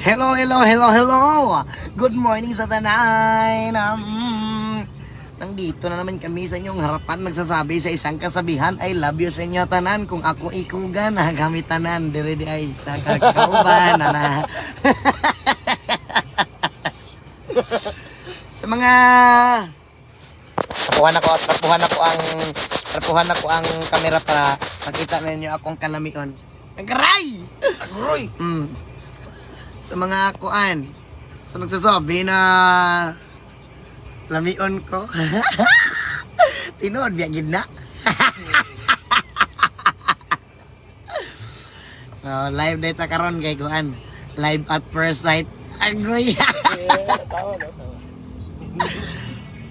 Hello, hello, hello, hello! Good morning sa tanan! Nandito na naman kami sa inyong harapan nagsasabi sa isang kasabihan, I love you sa inyo tanan. Kung ako ikugan, gamit tanan. Dire di ay takakauban na. Sa mga trapuhan ako ang kamera para makita ninyo akong kalamion. Agray! Agroy! Sa mga kuan, sa nagsasabi na lamion ko. Tinood, biyagid na. So, live data karon kay kuan. Live at first sight. Agoy.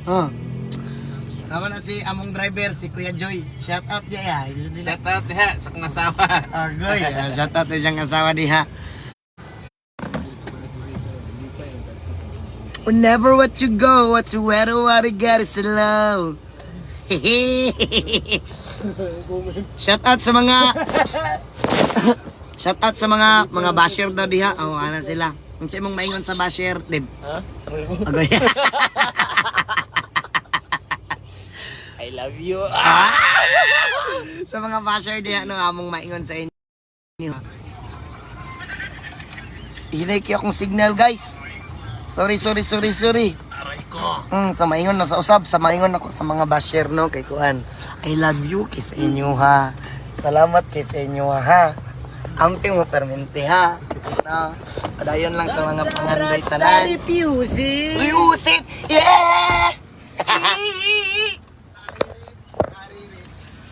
Oh. Tama na si among driver, si Kuya Joy. Shout out diya. Shout out diha sa kong asawa. Agoy. Shout out diya ang asawa diha. Whenever what you go, what you wear, what you got is low. Shout out sa mga shout out sa mga basher daw diha. Oh, ana sila. Unsa imong maingon sa basher, Deb? Ha? Agoy. I love you. Sa mga basher diha no among maingon sa inyo. Hinay kay akong signal, guys. Sorry. Aray ko. Sa maingon na sa usab, sa maingon ako sa mga basher no kay kuan. I love you kay sa inyo ha. Salamat kay sa inyo ha. Amting mo permente ha. No. Padayon lang sa mga panganday tanan. Reuse it. Yeah!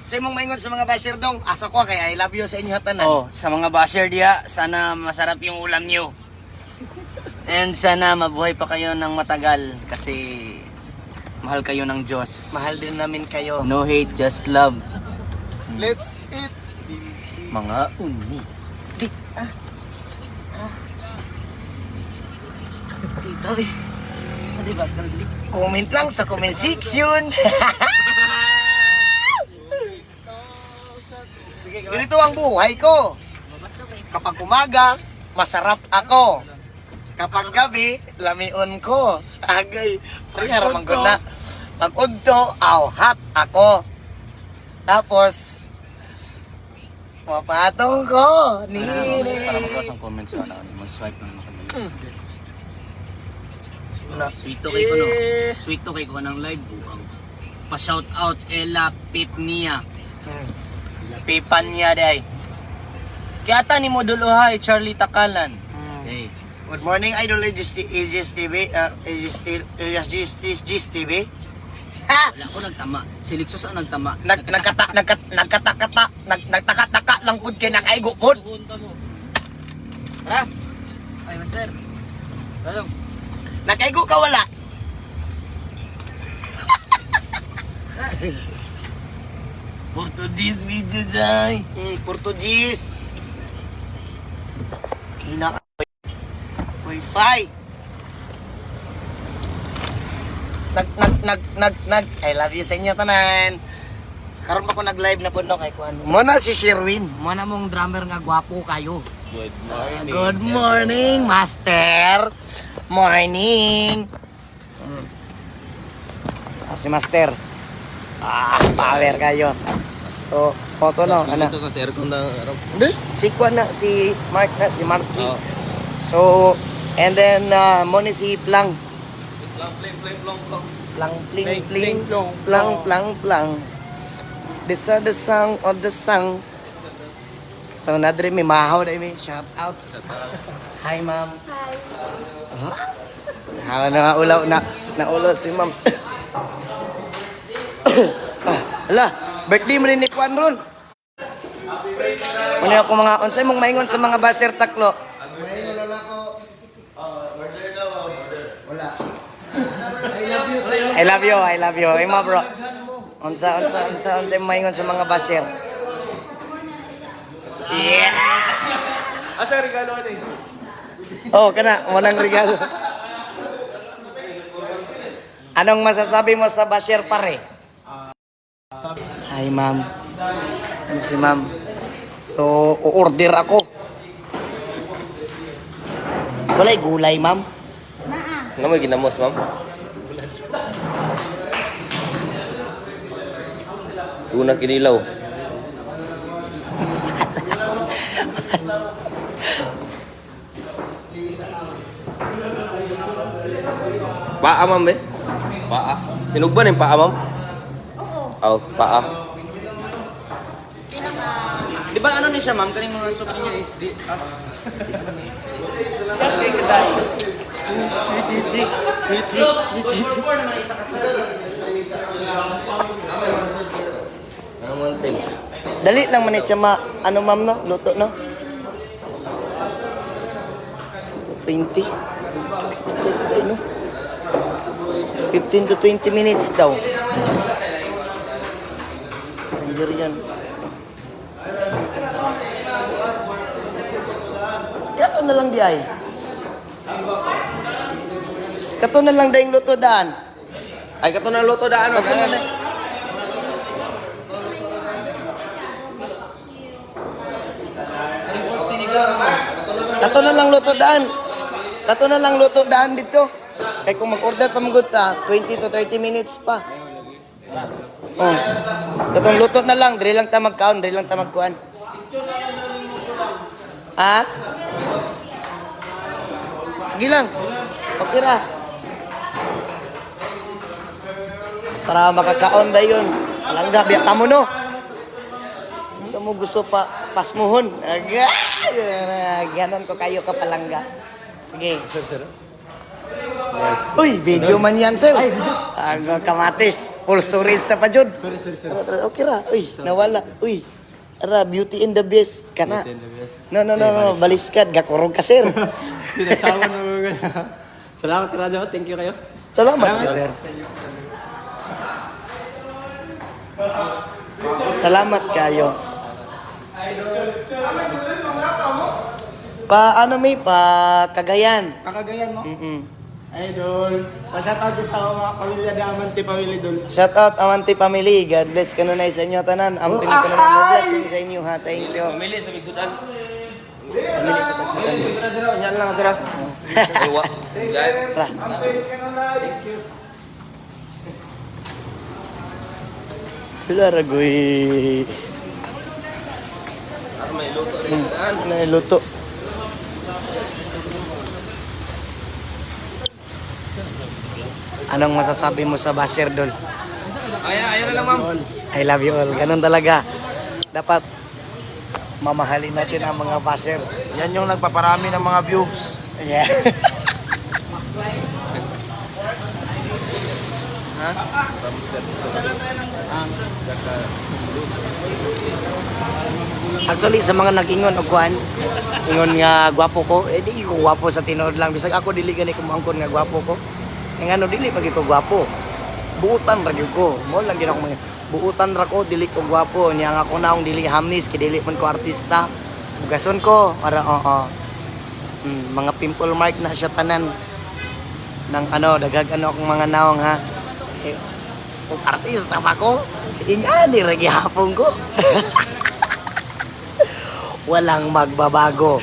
Sa imong maingon sa mga basher dong, asa ko kay I love you sa inyo tanan. Oh, sa mga basher diya, sana masarap yung ulam niyo. And sana mabuhay pa kayo ng matagal kasi mahal kayo ng Diyos. Mahal din namin kayo. No hate, just love. Let's eat. Mga uni. Dito eh. Comment lang sa comment section. Ganito ang buhay ko. Kapag umaga, masarap ako. Kapag gabi, lamion ko. Agay, prihara mangguna. Pag-udto, hot ako. Tapos, mapatong ko. Nini. Para magkas ang comments sa mag-swipe lang naman. Sweet to kay ko no. Sweet to kay ko ng live buang. Pa-shout out Ella Pipnia. Pipan niya day. Kaya ta ni mo duluhay Charlie Takalan. Hey. Good morning, Idol Aegis TV. Aegis TV. Ha! Wala ko nagtama. Si Lixos ang nagtama. Nagtaka-taka lang pud kay nakaigo pud. Tara. Ay, master. Hello. Nakaigo ka wala. Portuguese video jay. Portuguese. Hina Wi-Fi. I love you sa inyo tanan. Karon pa ko nag-live na puno kay kuan. Mo na si Sherwin, mo na mong drummer nga gwapo kayo. Good morning. Good morning, master. Morning. Si master. Power kayo. So, photo no, ana. Sa sir kung na Hindi, si kuan na, si Mark na, si Marky. Oh. So, and then mo ni si Plang. Lang Plang pling plang. This are the song of the song. So, nadre may mahaw na may shout out. Hi, ma'am. Hi. Na ulaw na ulo si ma'am. Hala, birthday mo rin ni Kwan ron. Muna ako mga unsay mong maingon sa mga baser taklo. Maingon lang ako. Order daw, order. Wala. I love you. Ay ma bro. Unsa maingon sa mga baser. Yeah. Asa regalo ni? Oh, kana mo nang regalo. Anong masasabi mo sa baser pare? Hi, ma'am. Si ma'am. So, o-order ako. Walay gulay, ma'am. Ano may ginamos, ma'am? Una kinilaw. Paa, ma'am, eh? Paa. Sinugban yung paa, ma'am? Oo. Oh, paa. Di ba ano ni siya, ma'am? Kaning mga soup niya is di as Ano man, Tim? Dali lang man siya ano ma'am no? Luto no? 20. Ano? 15 to 20 minutes daw. Hindi yan. Kato na lang di ay. Kato na lang daing luto daan. Ay, kato na luto daan. Kato na lang. Kato na lang luto daan. Kato na lang luto daan dito. Kaya kung mag-order pa mga ta, 20 to 30 minutes pa. Oh. Katong luto na lang, dili lang ta magkaon, dili lang ta magkuan. Ha? Sige lang. Okay ra. Para makakaon ba yun? Langga, biya mo no. Hindi mo gusto pa pasmuhon. Aga! Ganon ko kayo kapalangga. Sige. Uy, video man yan, sir. Ang kamatis. Full storage na pa, Jod. Sorry. Okay ra. Uy, nawala. Uy, ara, beauty and the beast ka na. No. Baliskad. Gakurog ka, sir. Pinasawa na mga Salamat ka radyo. Thank you kayo. Salamat, sir. Salamat kayo. Ano may Cagayan. Kakagayan mo? Mm-mm. Idol. Pa-shoutout sa mga pamilya di Amante family doon. Shout out Amante family. God bless kanunay sa inyo tanan. Amping kanunay mo blessing sa inyo ha. Thank you. Pamili sa Bigsudan. Pamili sa pagsukan. Yan lang, tira. Aywa. Tara. Wala ragoy. May luto rin daan. Luto. Anong masasabi mo sa basher doon? Ayan na lang, ma'am. I love you all. Ganun talaga. Dapat mamahalin natin ang mga basher. Yan yung nagpaparami ng mga views. Yeah. Actually, sa mga nag-ingon o kuhan, ingon nga gwapo ko, di ko gwapo sa tinood lang. Bisag ako dili gani kumangkon nga gwapo ko. Ano dili pag ko gwapo. Buutan ra gyud ko. Mo lang gid ako mga buutan ra ko dili ko gwapo. Nya nga ako naong dili hamnis kay dili man ko artista. Bugason ko para mga pimple mark na siya tanan ng dagag akong mga naong ha. Kung artista pa ko, ingani ra gihapon ko. Walang magbabago.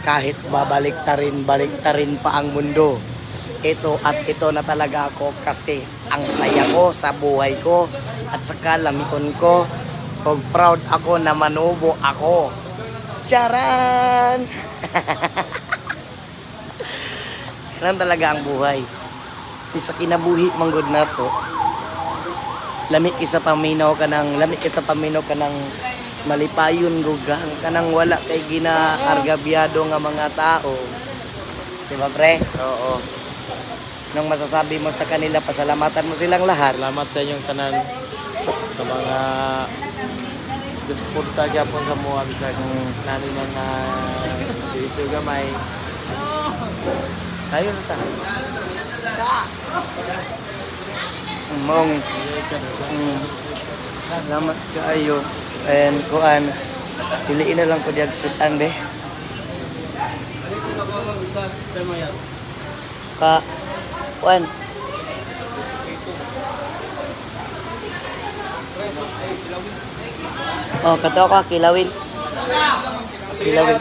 Kahit babaliktarin pa ang mundo. Ito at ito na talaga ako kasi ang saya ko sa buhay ko at saka lamikon ko. Pag proud ako na manubo ako. Charan! Kailan talaga ang buhay. Sa kinabuhi manggod na to, lamig isa paminaw ka ng malipayon gugang kanang wala kay ginaargabyado nga mga tao. Di ba, pre? Oo. Nung masasabi mo sa kanila, pasalamatan mo silang lahat. Salamat sa inyong tanan sa mga suporta gyapon sa mga bisag nani mga isu gamay. Tayo na ta. Mong salamat kayo. And kuan, piliin na lang ko diag sudan be. Ka kuan. Oh, kato ka kilawin. Kilawin.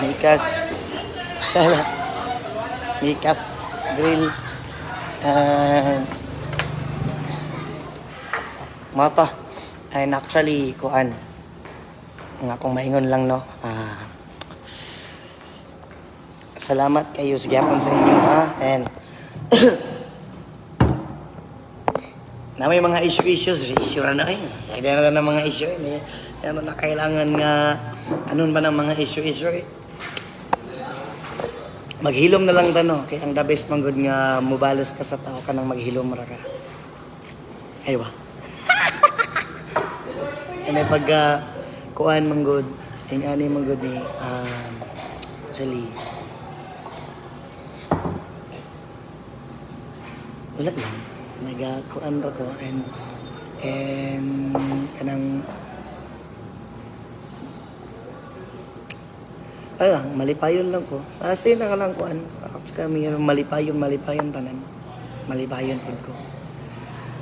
Mikas. Mikas Grill. And moto. And actually, kuan. Nga kung maingon lang, no. Salamat kayo sa gyapon sa inyo, ha. And na may mga issue ra na eh. Sige na ng mga issue eh. Ano na kailangan nga anon ba ng mga issue eh. Maghilom na lang tano kay ang the best man good nga mubalos ka sa tao ka nang maghilom ra ka. Aywa. Ano pag kuan man good, ani man good ni actually wala lang. Nagakuan ra ko and kanang lang, malipayon lang ko. Kasi na ka lang kuan. Kami malipayon tanan. Malipayon pud ko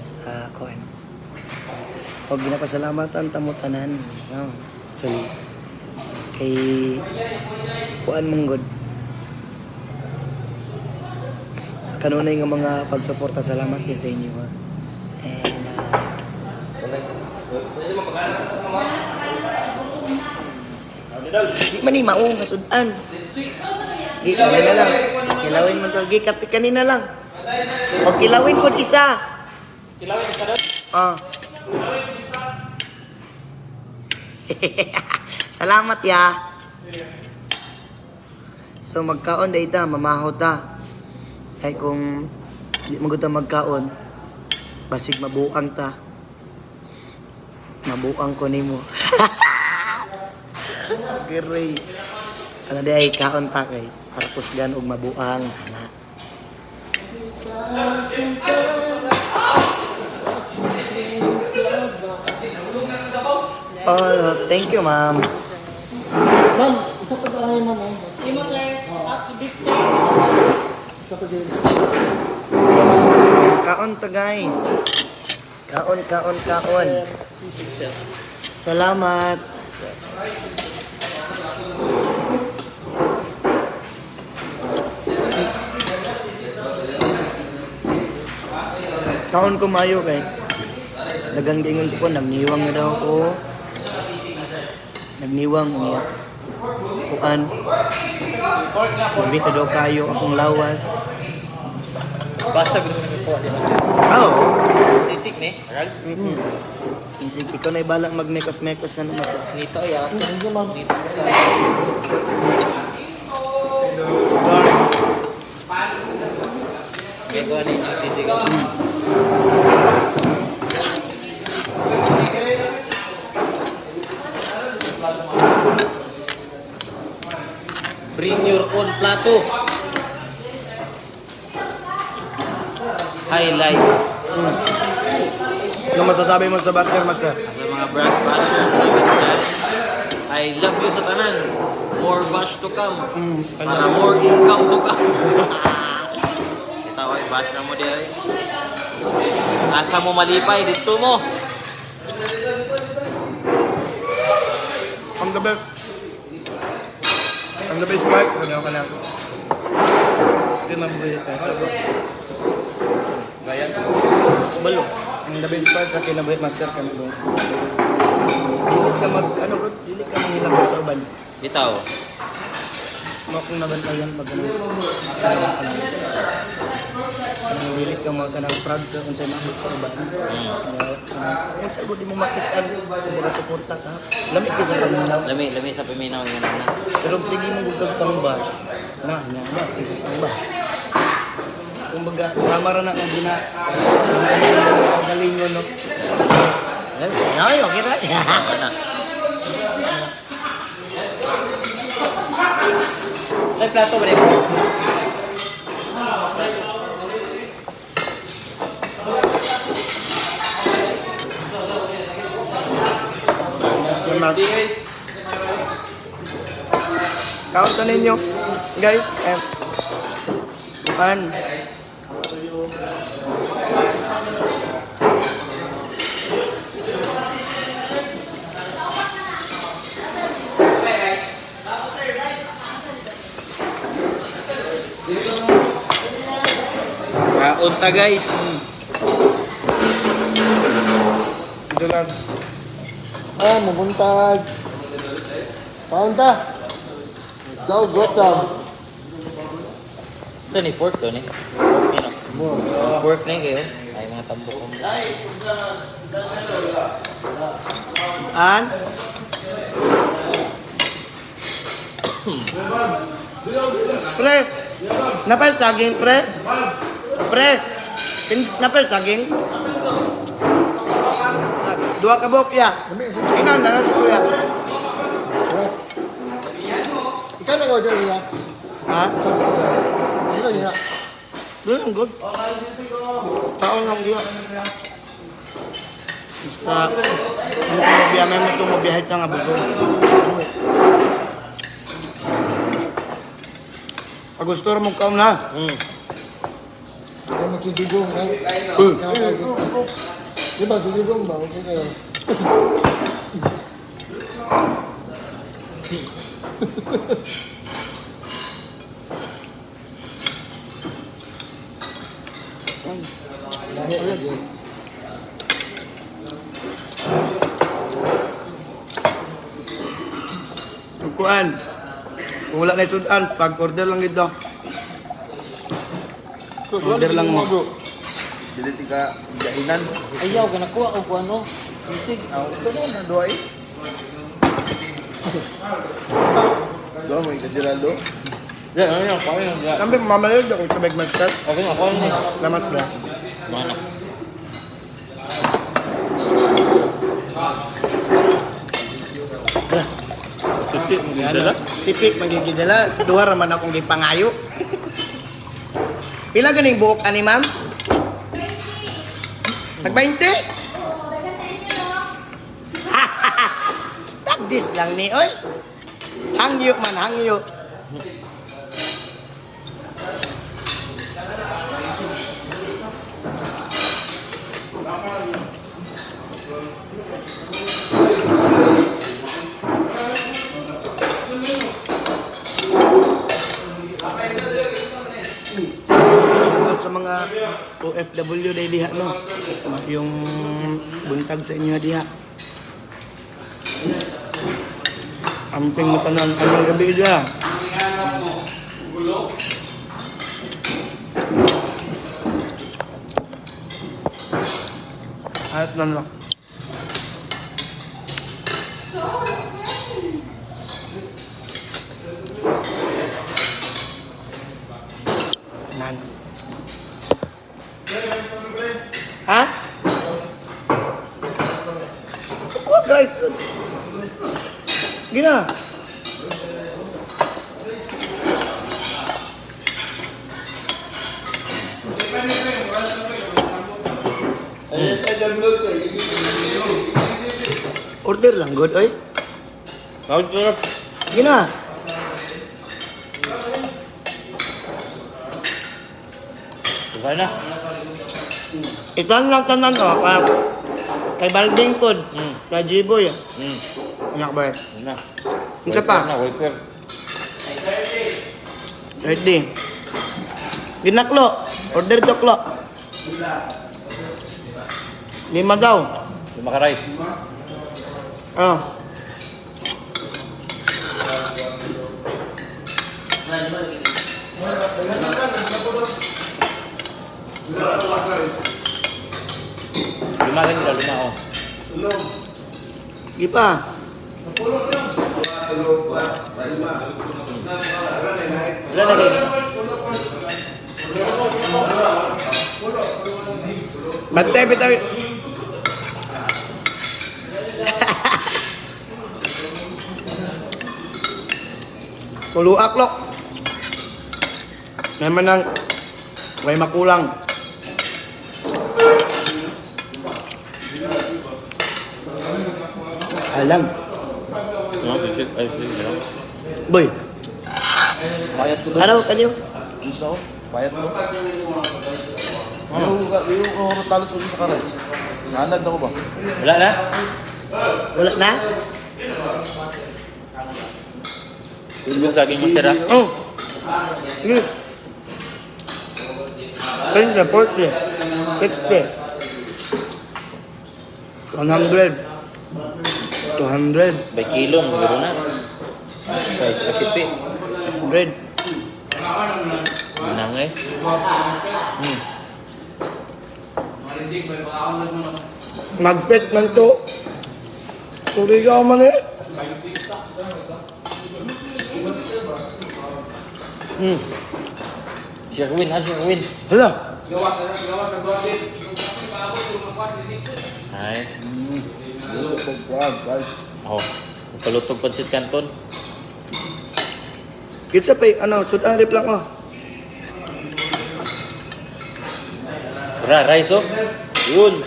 sa kuan. Og ginapasalamatan tamo tanan. No. Actually kay kuan mong good. Sa kanunay nga mga pagsuporta, salamat din sa inyo, ha. And di man ni mao masudan. Di kanina lang. Kilawin man to gikat kanina lang. O kilawin pod isa. Kilawin ka doon? Salamat ya. So magkaon dayta mamahot ta. Kay kung di mo gud ta magkaon basig mabuang ta. Mabuang ko nimo. Giray. Ano di ay kaon ta kay para pusgan og mabuang ana. Oh, thank you, ma'am. Ma'am, isa pa ba kayo, ma'am? Imo sir, big stay. Kaon ta, guys. Kaon. Salamat. Kaon ko mayo kay dagang gingon ko nagniwang na daw ko. Nagniwang niya. Kuan. Bumit na daw kayo akong lawas. Basta gusto nyo po. Oo. Sisig ni. Arag. Isig, ikaw na ibalang magmekos-mekos na naman. Nito ya. Nito. Gagawa na yung sisig. Bring your own plato. Highlight. Ano masasabi mo sa Buster, Master? Sa mga brand bashers namin dyan, I love you sa tanan. More bash to come. Para more income to come. Kita ko, bash na mo diyan. Asa mo malipay, dito mo. Ang the best. Ang the best part, ano ka lang. Hindi na buhay ka. Bayan? Balo. Ang the best part sa kinabuhi, Master, kami doon. Dili ka dili ka manghilabot sa uban. Bitaw. Kung nabantayan, Ang dilit ka mga kanang proud ka kung sa'yo maabot sa uban. Kung sa'yo di mo makitaan, kung mga suporta ka, lamig ka sa paminaw. Lami sa paminaw yun na. Pero sige mo bugag pang ba, sige pang ba. Kung baga, sama rin akong galing mo, no? Okay na. Ay, plato ba rin? Count na ninyo, guys. Pan. Kaon ta guys. Ito lang. Mabuntag. Paunta. So good Saan ni pork to ni? Pork ni no? Pork na kayo. Ay mga tambok ko. An? Pre, napay saging, pre? Pre, napay saging? Dua ka bok ya. Ikaw na lang kuya. Ikaw na order niya. Ha? Ikaw niya. Doon good. Taon lang dia. Basta, ano kung mabiya, may matong mabiyahit ka nga bugo. Pag gusto mo ka na. Ikaw magkidigong. Di ba, kidigong ba? Okay kayo. Lahi ulit eh. Sukuan. Kung wala na isudan, pag-order lang dito. Order lang mo. Dili tika jahinan. Ayaw ka nakuha ko kung ano. Isig. Doon na doy. Doon mo ikajirado. Yan, ano yan? Kaya yan. Yan. Sampai mamalayod ako sa bag master. Okay na, kaya yan. Lamat ba? Mana? Sipit mo gidala? Sipik magigidala. Duha raman akong gipangayo. Pila ganing buok ani ma'am? 20. Tag-20? Tagdis lang ni oy. Hangyo man, hangyo. Shoutout sa mga OFW day diha no. Yung buntag sa inyo diha. Amping matanan ang gabi diha. Ayat na lang. Nan. Ha? Kuha guys. Gina. Order lang good oy. Kau tu. Gina. Bukan na. Itan lang tanan ko. Kay Balding pod. Kay Jiboy. Anak ba? Na. Isa pa. Na, waiter. Ready. Ginaklo. Order toklo. 5 daw. Lima ka rice. Ah. Lima kan dah lima oh. Di pa. Ilan lagi? Bantay bitaw. Tuluak lo. Naman nang way makulang. Alang. No, shit. Ay, shit. Boy. Bayad ko doon. Ano kanyo? Gusto ko. Bayad ko. Yung talo sa kares. Nahanad ako ba? Wala na? Wala na? Yung saging master ah. Oh. Sige. 30, 40, 60, 100, 200, By kilo, meron na. Sa kasipi. 100. Manang eh. Magpit man to. Surigaw man eh. Sherwin ha, Sherwin. Hala. Ay. Oh, palutog pansit kanton. Kitsa pa ano, sudan rip lang oh. Rice oh. Yun.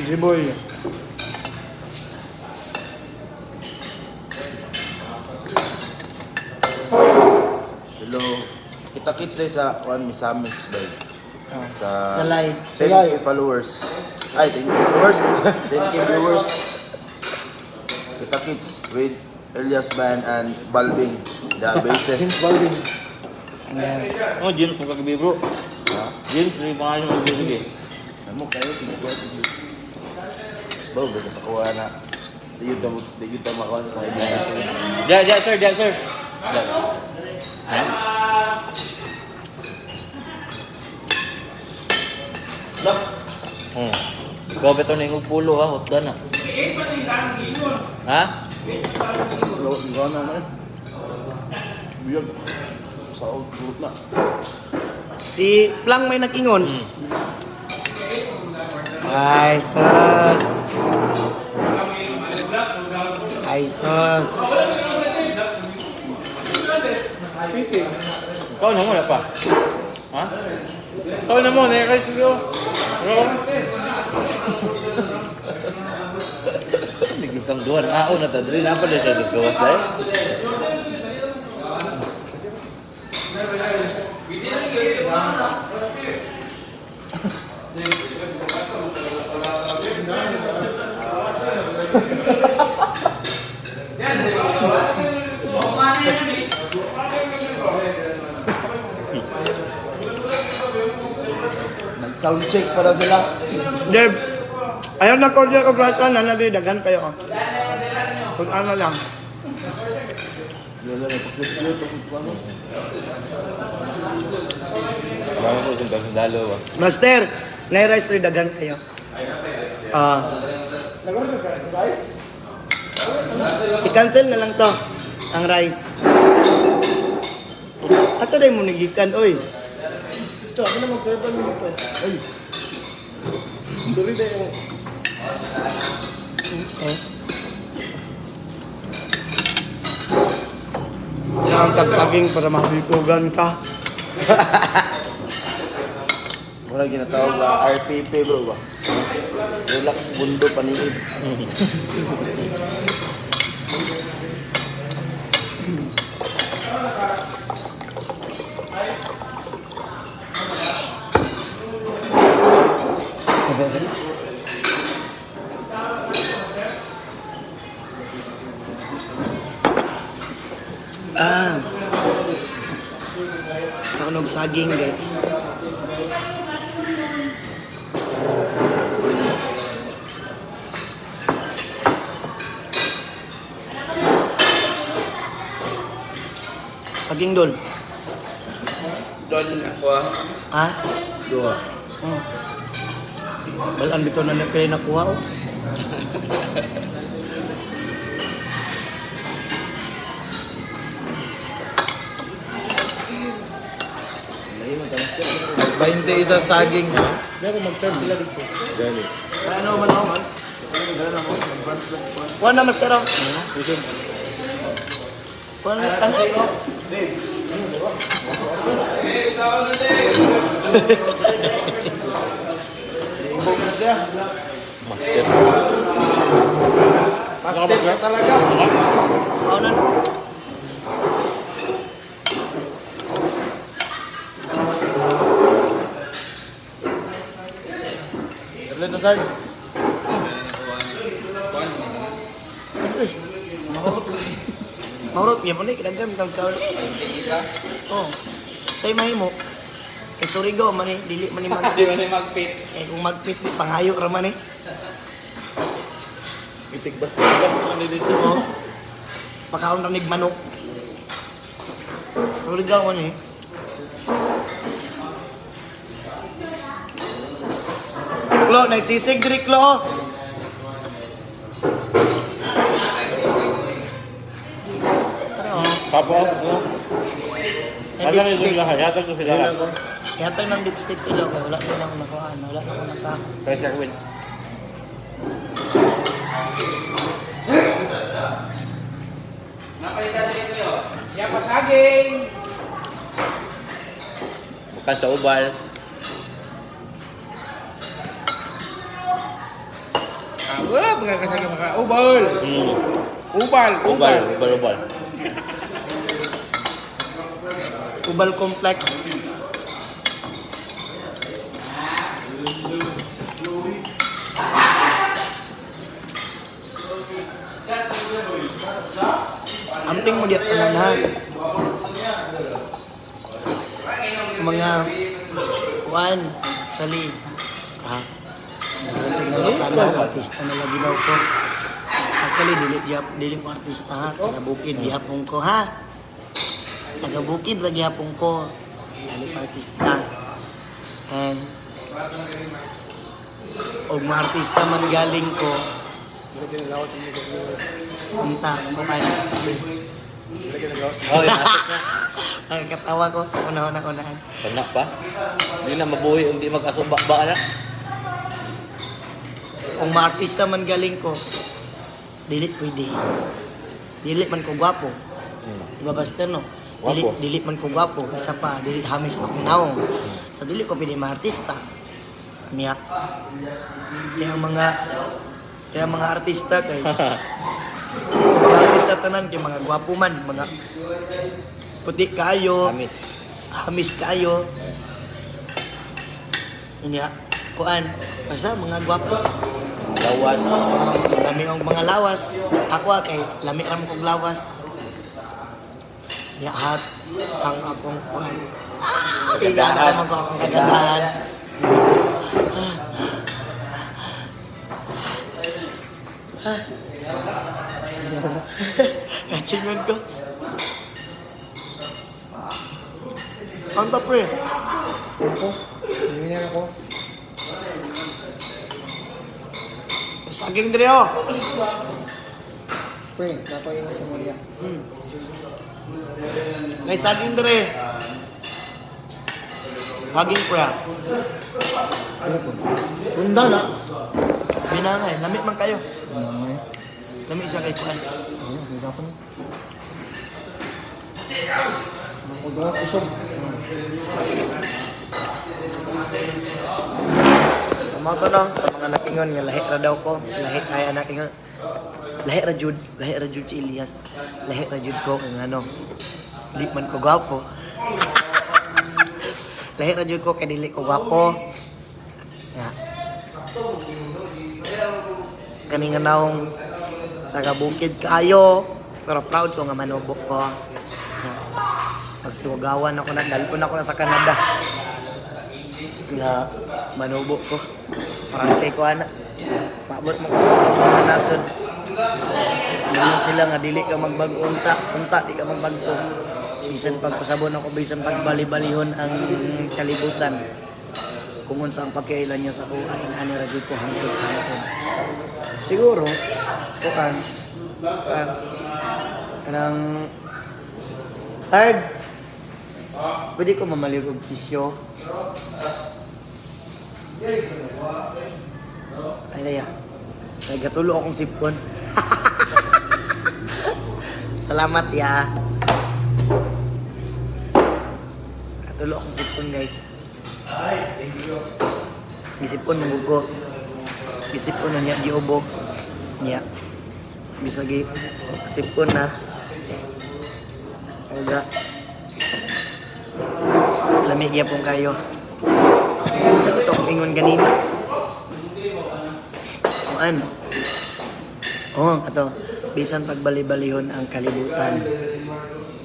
Jiboy. Hello. Kita-kits tayo sa Misamis ba? Sa Sa live. 10k followers. Ay, 10k followers. 10k viewers. Kita-kits with Elias Ban and Balving. The bases. Oh, James mo kagabi bro. James, may pangalan mo kagabi. Ano kayo? Bawa, ganda sa kuha na. Di yun tama ko sa kaibigan. Ja, sir. Ja. Ikaw beto na yung pulo ha, hotdan na. Ha? Gawa na na. Biyag. Sa output na. Si Plang may nag-ingon. Ay, sus. Ay, sus. Ikaw na mo na pa. Ha? Ikaw na mo, na kayo siyo. Naglusang duwan. Ako na tadri na pala siya naggawas dahil. Nag-sound check para sila. Deb, ayaw na cordial o grasa na nalidagan kayo. Kung ano lang. Marami po sa sundalo ba? Master, na-rice pre dagan kayo. I-cancel na lang to, ang rice. Asa day mo nigikan, oy? Ito, ako na mag-serve mo ito. Ay. Dali tayo. Ang tagsaging para mabikugan ka. Muna ginatawag na RPP bro ba? Relax bundo paningid. Ako saging guys. Saging dol. Dol ako ah. Ha? Dua. Oh. Balaan dito na pay nakuha oh. Magpainte isa saging. Ano man ako man? Kuha na master oh. Kuha na tanay ko. Master. Master talaga. Kuha na. Erlen na sir. Maurot niya mo na, kinagan ng kaul. Oo. Tayo mahimo. Eh, sorry go, mani, dili mani Di magpit. ba na magpit? Eh, kung magpit, di, pangayo raman eh. Bas mo dito. Oo. Pagkaon ng manok. Sorry go, mani. Klo, nagsisig diri, Klo. Papo, no? May Alam mo lipstick. sila, hayatag ko sila. Yatag ng lipstick sila, kaya wala na lang nakuhaan. Wala na ako naka... Kaya siya win. Bukan sa ubal. Wah, pagkakasama maka. Ubal! Ubal! Ubal. Ubal Complex. Amping mo diya tanan ha. Mga kuan sali. Ha. Nagsamping na tanan artista na lagi daw ko. Actually dili ko artista ha. Taga-bukid gihapon ko ha. Taga-bukid ra gihapon ko. Dili ko artista. And og mga artista man galing ko. Punta ko kayo. Oh, yan. Ang katawa ko, unahan. Panak pa? Hindi na mabuhi, hindi mag-asumba ba na? Kung ma-artista man galing ko, dili pwede. Dili man ko gwapo. Diba Buster, no? Gwapo. Dili man ko gwapo. Isa pa, dili hamis akong naong. So, dili ko pwede ma-artista. Niya. Kaya mga artista kay mga artista tanan kay mga gwapo man, mga puti kayo, hamis kayo. Inya, kuan, basta mga gwapo. Lawas. Lami ang mga lawas. Ako kay lami ram kog lawas. Ya hat ang akong kuan. Tingnan naman ko akong kagandahan. Katsingan ko. Ang tapre. Ako. Hindi ako. Saging dire oh. Pre, dapat yung sumulya. May saging dire. Saging pra. Tunda na. Binangay, lamit man kayo. Lamit siya kay Kuan. Sa mga to no, sa mga nakingon nga lahi ra daw ko, lahi ay anak ingon. Lahi ra jud si Elias. Lahi ra jud ko kung ano. Di man ko gwapo. Lahi ra jud ko kay dili ko gwapo. Ya. Kani nga naong taga-bukid kayo, pero proud ko nga manubok ko. Pagsiwagawan ako na, dalpon ako na sa Canada. Nga manubok ko. Parang kay ko ana. Maabot mo ko sa mga nasod. Naman sila nga dili ka magbag-unta, di ka magbag-o. Bisan pagpasabon ako, bisan pagbali-balihon ang kalibutan. Kung unsa ang pagkailan niya sa buhay, ani ra gyud ko hangtod sa hangtod. Siguro, kanang third, pwede ko mamaliw og pisyo. Ay naya, nagatulo akong sipon. Salamat ya. Katulo akong sipon guys. Gisipon ng buko. Gisipon na niya giobo. Niya. Bisa gi sipon na. Aga. Lamig ya pong kayo. Sa ito kong ingon ganina. Kuan. Oh, kato. bisan pagbali-balihon ang kalibutan.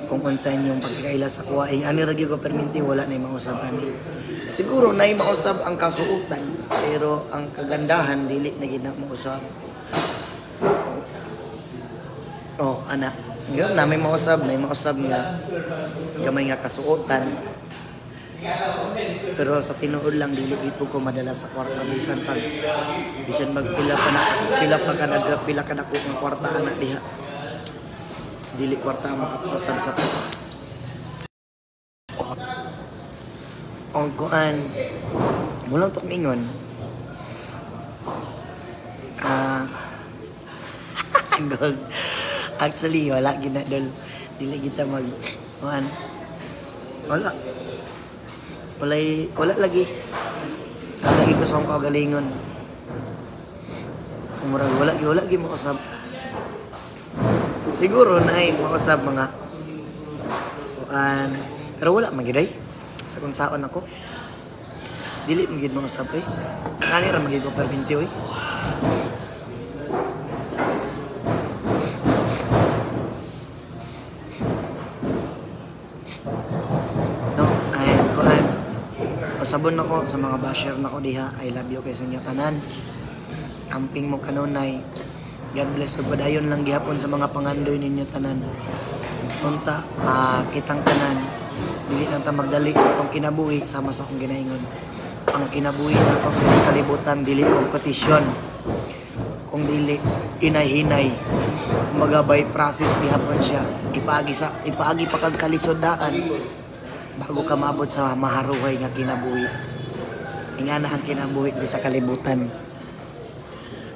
Kung unsa inyong pagkakaila sa kuwaing ani ra gyud ko perminti wala na mausab ani. Siguro na mausab ang kasuotan pero ang kagandahan dili na gid na mausab. Oh, ana. Yun na may mausab nga gamay nga kasuotan. Pero sa tinuod lang dili gid ko madala sa kwarta bisan magpila pila ka dako nga kwarta ana diha. Dili kwarta makapausab sa ang kuan mulang tok mingon gold actually wala ginadol dili kita mag kuan wala lagi ko sa akong kagalingon umurag wala gi mausab siguro na ay mausab mga kuan pero wala magiday sa kung saon ako dili magid mausab ngani ra magid ko perminti oy no ay kuan sabon ako sa mga basher nako diha I love you kay sa inyo tanan amping mo kanunay God bless ug padayon lang gihapon sa mga pangandoy ninyo tanan unta kitang tanan dili lang ta magdali sa akong kinabuhi sama sa akong ginaingon ang kinabuhi nato sa kalibutan dili kompetisyon kung dili inay-hinay magabay process gihapon siya ipaagi pa kag kalisodaan bago ka maabot sa maharuhay nga kinabuhi ingana ang kinabuhi di sa kalibutan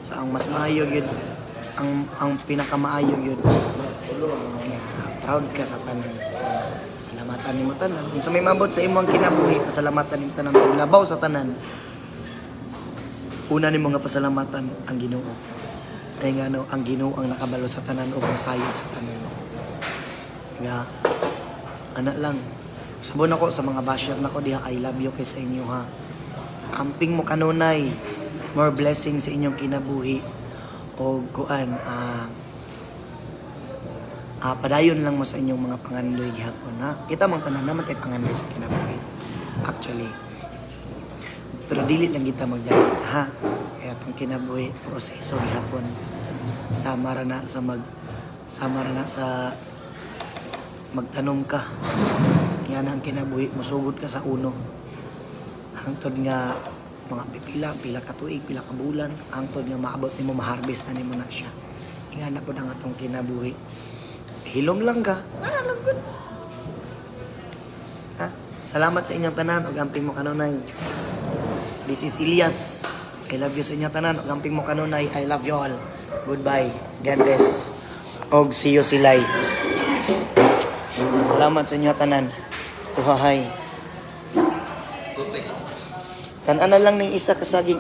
so ang mas maayo yun ang pinakamaayo yun proud ka sa tanan salamatan nimo tanan kung sa may mabot sa imong kinabuhi pasalamatan nimo tanan ug labaw sa tanan una nimo nga pasalamatan ang Ginoo ay nga no ang Ginoo ang nakabalo sa tanan ug masayod sa tanan nga ana lang sabon ako sa mga basher nako diha I love you kay sa inyo ha amping mo kanunay more blessing sa inyong kinabuhi o kuan padayon lang mo sa inyong mga pangandoy gihapon ha kita mang tanan naman tay pangandoy sa kinabuhi actually pero dili lang kita magdalit ha kaya tong kinabuhi proseso gihapon sama ra na sa magtanom ka yan ang kinabuhi musugod ka sa uno hangtod nga mga pila ka tuig pila ka bulan hangtod nga maabot nimo ma-harvest na nimo na siya ingana po ang atong kinabuhi hilom lang ka ana lang gud ha salamat sa inyong tanan ug amping mo kanunay this is Elias I love you sa inyong tanan ug amping mo kanunay I love you all goodbye God bless og see you silay salamat sa inyong tanan uhahay tanan na lang ning isa ka saging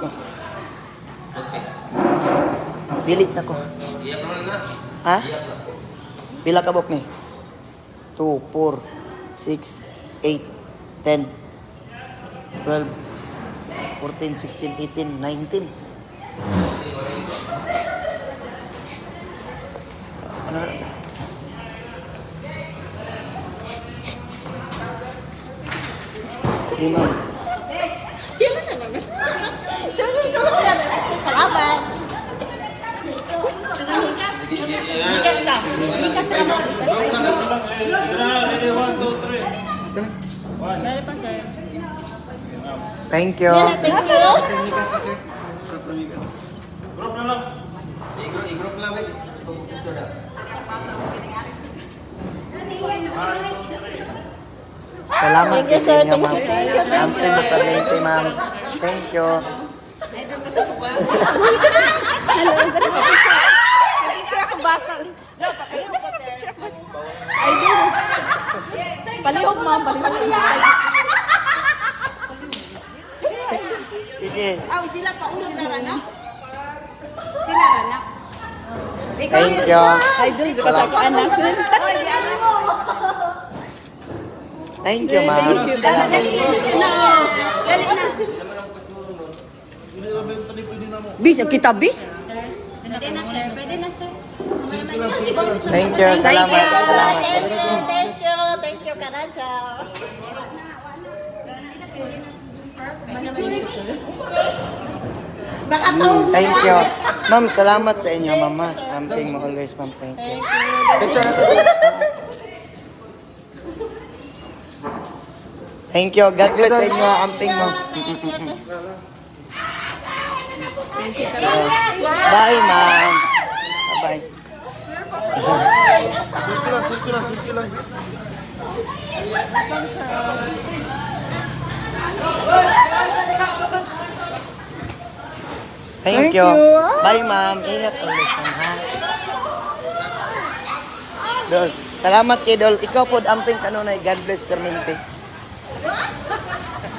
delete na ko ha pila ka bok ni 2 4 6 8 10 12 14 16 18 19 ano sige ma'am Sino na naman? Salamat. Higas na. Higas na mo. Dali pa, sir. thank you Thank you. I-group lang ba? Picture na. salamat Thank you, sa sir. inyo Thank ma'am you, thank you, thank amping mo permente ma'am thank you Picture ako battle. Picture ako. Ay, di. Palihog, ma'am. Palihog. sige Sila pa. Sila rana. Sila rana. thank you Idol, ka sa anak. thank you ma'am Bis, kita bis? Pwede na, sir. Pwede na, sir. Thank you, salamat. Salamat. Thank you, Karacha. Thank you. Ma'am, salamat sa inyo, mama. Amping mo always, ma'am. Thank you. Picture natin. Thank you. God bless sa inyo, amping mo. Bye, ma'am. Bye. Thank you. Bye, ma'am. Ingat always, ma'am, ha? Dol. Salamat kay Dol. Ikaw po, amping kanunay. God bless permente.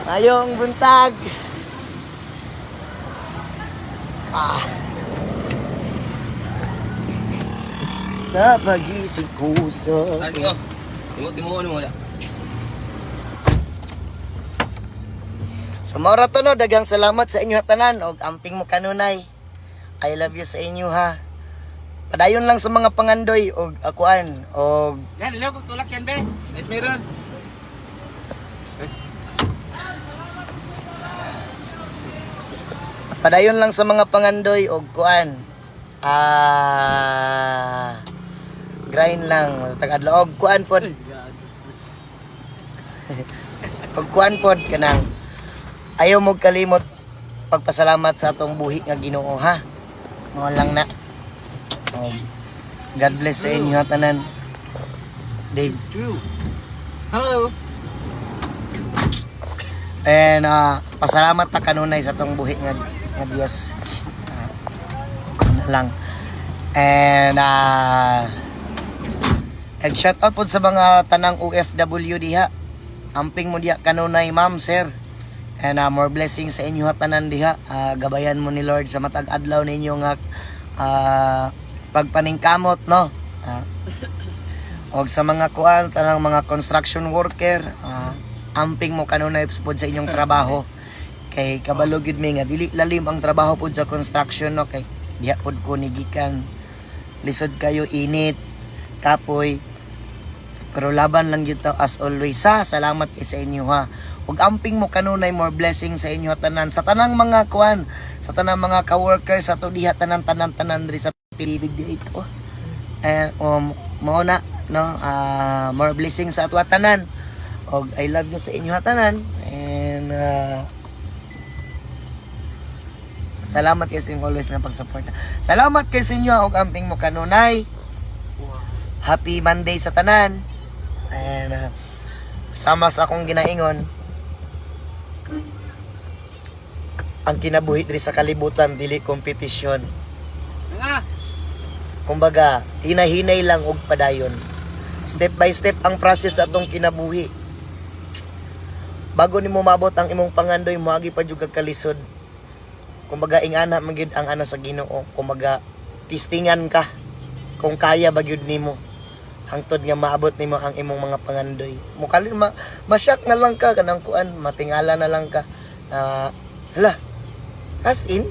Ayong buntag. Sa pagising ko sa... Timo ano mo wala. Sa mga rato no, dagang salamat sa inyo tanan og amping mo kanunay. I love you sa inyo ha. Padayon lang sa mga pangandoy og akuan og Yan, leo kung tulak yan, be. Wait, meron. padayon lang sa mga pangandoy og kuan. Grind lang tagadlo og kuan pod. Og kuan pod kanang ayaw mo kalimot pagpasalamat sa atong buhi nga Ginoo ha. Mao lang na. God bless sa inyo tanan. Dave. Hello. And pasalamat ta kanunay sa atong buhi nga Dios. Ano lang. And shout out po sa mga tanang OFW diha. Amping mo diha kanunay, ma'am, sir. And more blessings sa inyo tanan diha. Gabayan mo ni Lord sa matag adlaw ninyo nga pagpaningkamot, no? Og sa mga kuan tanang mga construction worker, amping mo kanunay pod sa inyong trabaho. Kay kabalo gyud mi nga dili lalim ang trabaho pod sa construction, no? Kay diha pod ko nigikan. Lisod kayo init, kapoy. Pero laban lang gyud ta as always ha. Salamat kay sa inyo ha. Ug amping mo kanunay more blessing sa inyo tanan sa tanang mga kuan, sa tanang mga ka-workers sa to diha tanan diri sa Pilibig di ito. And mo na no, more blessing sa atwa tanan. Og I love you sa inyo tanan. And salamat kay sa inyo always na pagsuporta. Salamat kay sa inyo og amping mo kanunay. Happy Monday sa tanan. And sama sa akong ginaingon, ang kinabuhi diri sa kalibutan dili kompetisyon. Kumbaga, hinahinay lang og padayon. Step by step ang process atong kinabuhi. Bago nimo maabot ang imong pangandoy, moagi pa jud kag kalisod. Kumbaga ingana man gyud ang ano sa Ginoo. Kumbaga testingan ka kung kaya ba gyud nimo hangtod nga maabot nimo ang imong mga pangandoy. Mukalin masyak na lang ka kanang kuan, matingala na lang ka. Hala. As in